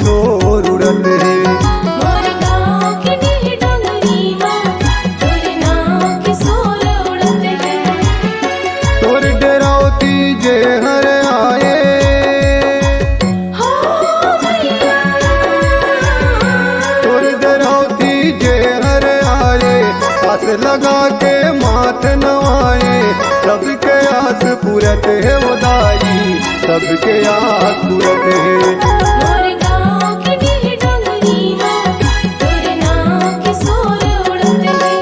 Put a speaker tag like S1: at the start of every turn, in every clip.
S1: शोर उड़त है।
S2: मोर गाँव के डीह डोंगरी माँ तोर नाम के शोर उड़त है।
S1: तोर डरावती जे हर आए
S2: हो मैया
S1: तोर डरावती जे हर आए आस लगा के माथ नवाए सबके आस पूरत है वो दाई सबके आस पूरत है।
S2: मोर गाँव के डीह डोंगरी माँ तोर नाम के शोर उड़त है।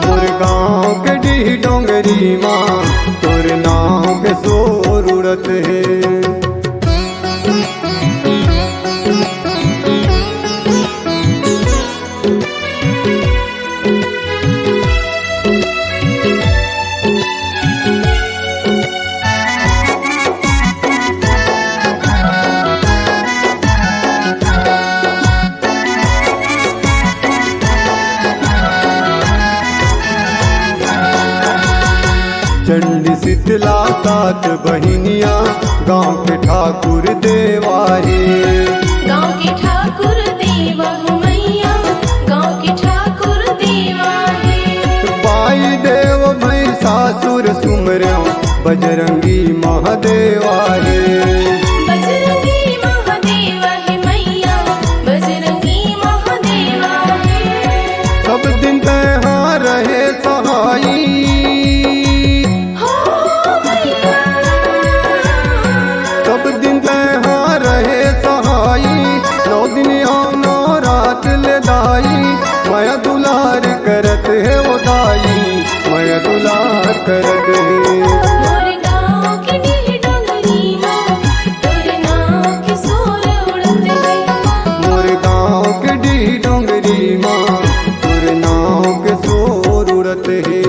S1: मोर गाँव के डीह डोंगरी माँ तोर नाव के शोर उड़त है। चंडी शीतला सात बहिनिया गांव के ठाकुर देवा है।
S2: गाँव के ठाकुर देवा हो मैया गाँव के ठाकुर देवा है।
S1: बाई देव भई सासुर सुमर्यो बजरंगी महादेवा है।
S2: बजरंगी महादेवा है मैया बजरंगी महादेवा है।
S1: सब दिन तहाँ रहे सहाई
S2: हो मैया
S1: सब दिन तहाँ रहे सहाई 9 दिन आम 9 रात ले दाई माया दुलार करत है वो दाई माया दुलार करत है।
S2: मोर गाँव के डीह डोंगरी माँ तोर नाम के शोर उड़त है।
S1: मोर गाँव के डीह डोंगरी माँ तोर नाव के शोर उड़त है।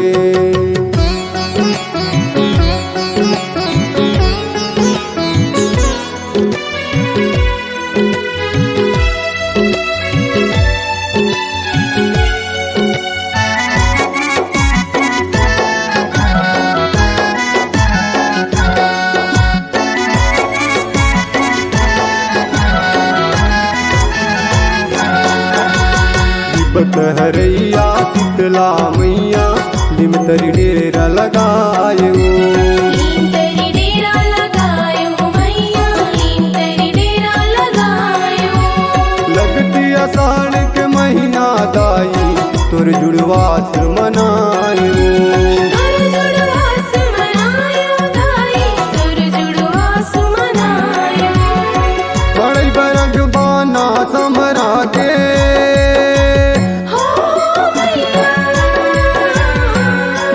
S1: विपत हरैया शीतला मैया लिमतरी डेरा लगायो।
S2: लीम तरी डेरा लगायो मैया लीम तरी डेरा लगायो।
S1: लगती आषाढ़ के महीना दाई तोर जुड़वास मनायो।
S2: तोर जुड़वास मनायो दाई तोर जुड़वास मनायो।
S1: बड़ई बरग बाना समरा के
S2: हो मैया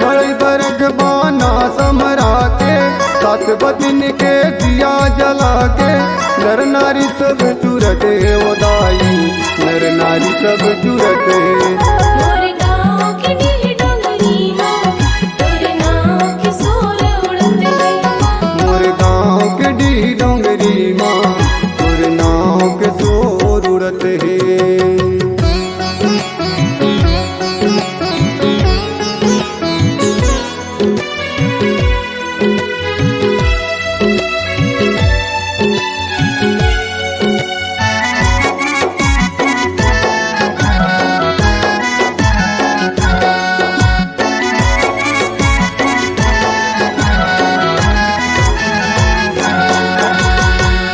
S1: बड़ई बरग बाना समरा के 7 बदिन के दिया जला के नर नारी सब जुरत है वो दाई नर नारी सब जुरत है।
S2: मोर गाँव के डीह डोंगरी माँ तोर नाम के शोर उड़त है।
S1: मोर गाँव के डीह डोंगरी माँ तोर नाव के शोर उड़त है।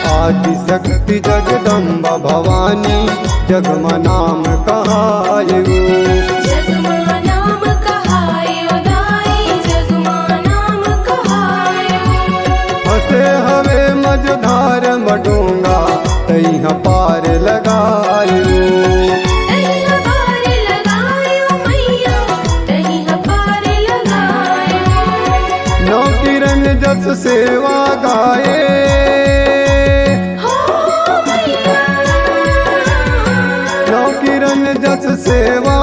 S1: आदि शक्ति जगदम्बा भवानी जगमा नाम कहायो।
S2: जगमा नाम कहायो दाई जगमा नाम कहायो।
S1: हसे हवे मझधार मडोंगा तैहा पार लगायो।
S2: तहिया पार लगायो मैया तहिया पार लगायो।
S1: नौ किरण जस सेवा गाए
S2: हो मैया
S1: नौ किरण जस सेवा